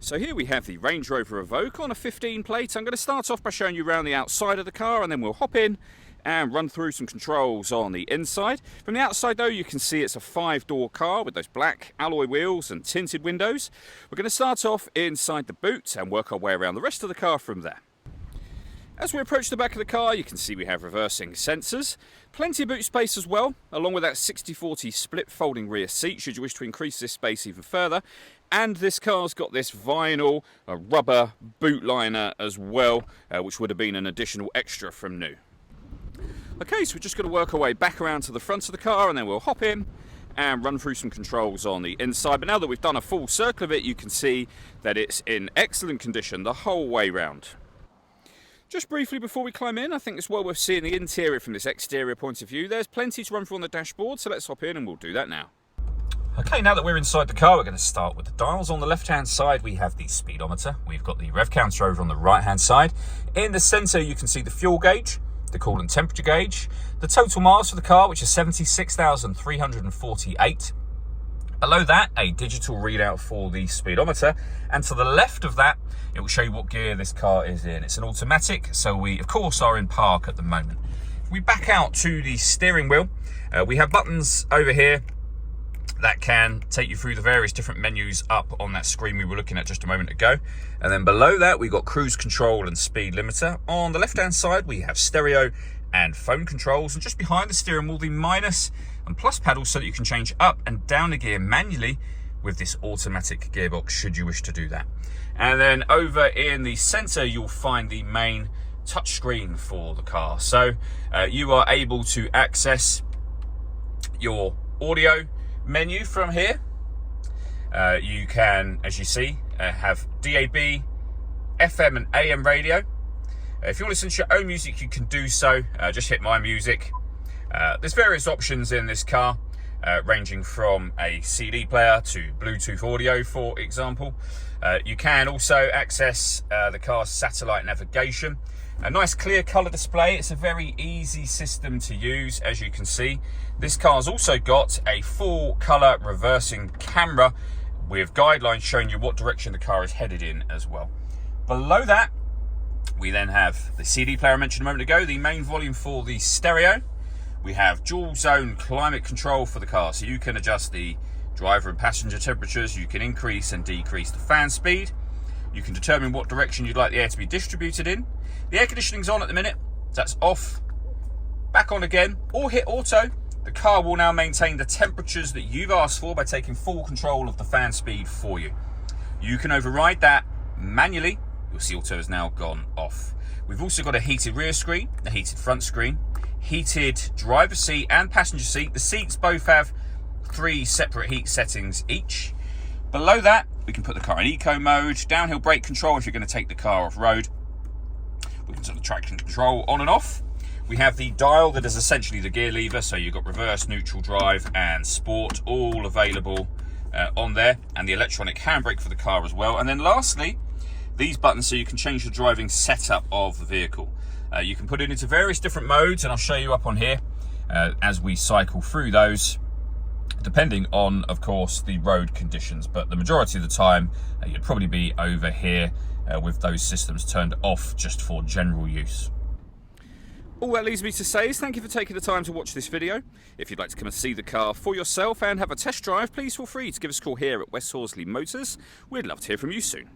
So here we have the Range Rover Evoque on a 15 plate. I'm going to start off by showing you around the outside of the car, and then we'll hop in and run through some controls on the inside. From the outside though, you can see it's a 5-door car with those black alloy wheels and tinted windows. We're going to start off inside the boot and work our way around the rest of the car from there. As we approach the back of the car, you can see we have reversing sensors, plenty of boot space as well, along with that 60/40 split folding rear seat should you wish to increase this space even further. And this car's got this vinyl rubber boot liner as well, which would have been an additional extra from new. Okay, so we're just going to work our way back around to the front of the car, and then we'll hop in and run through some controls on the inside. But now that we've done a full circle of it, you can see that it's in excellent condition the whole way round. Just briefly before we climb in, I think it's well worth seeing the interior from this exterior point of view. There's plenty to run through on the dashboard, so let's hop in and we'll do that now. Okay, now that we're inside the car, we're going to start with the dials. On the left-hand side, we have the speedometer. We've got the rev counter over on the right-hand side. In the centre, you can see the fuel gauge, the coolant temperature gauge, the total miles for the car, which is 76,348. Below that, a digital readout for the speedometer, and to the left of that, it will show you what gear this car is in. It's an automatic, so we, of course, are in park at the moment. If we back out to the steering wheel, we have buttons over here that can take you through the various different menus up on that screen we were looking at just a moment ago. And then below that, we've got cruise control and speed limiter. On the left-hand side, we have stereo and phone controls, and just behind the steering wheel, the minus and plus paddles so that you can change up and down the gear manually with this automatic gearbox should you wish to do that. And then over in the center, you'll find the main touchscreen for the car. So you are able to access your audio menu from here. You can, as you see, have DAB, FM and AM radio. If you want to listen to your own music, you can do so. Just hit My Music. There's various options in this car, ranging from a CD player to Bluetooth audio, for example. You can also access the car's satellite navigation. A nice clear colour display. It's a very easy system to use, as you can see. This car's also got a full colour reversing camera with guidelines showing you what direction the car is headed in as well. Below that, we then have the CD player I mentioned a moment ago, the main volume for the stereo. We have dual zone climate control for the car, so you can adjust the driver and passenger temperatures. You can increase and decrease the fan speed. You can determine what direction you'd like the air to be distributed in. The air conditioning's on at the minute, so that's off, back on again, or hit auto. The car will now maintain the temperatures that you've asked for by taking full control of the fan speed for you. You can override that manually. You'll see auto has now gone off. We've also got a heated rear screen, a heated front screen, heated driver's seat and passenger seat. The seats both have 3 separate heat settings each. Below that, we can put the car in eco mode, downhill brake control if you're going to take the car off road. We can turn the traction control on and off. We have the dial that is essentially the gear lever, so you've got reverse, neutral, drive and sport all available on there, and the electronic handbrake for the car as well. And then lastly, these buttons so you can change the driving setup of the vehicle. You can put it into various different modes, and I'll show you up on here as we cycle through those, depending on, of course, the road conditions. But the majority of the time, you'd probably be over here with those systems turned off just for general use. All that leaves me to say is thank you for taking the time to watch this video. If you'd like to come and see the car for yourself and have a test drive, please feel free to give us a call here at West Horsley Motors. We'd love to hear from you soon.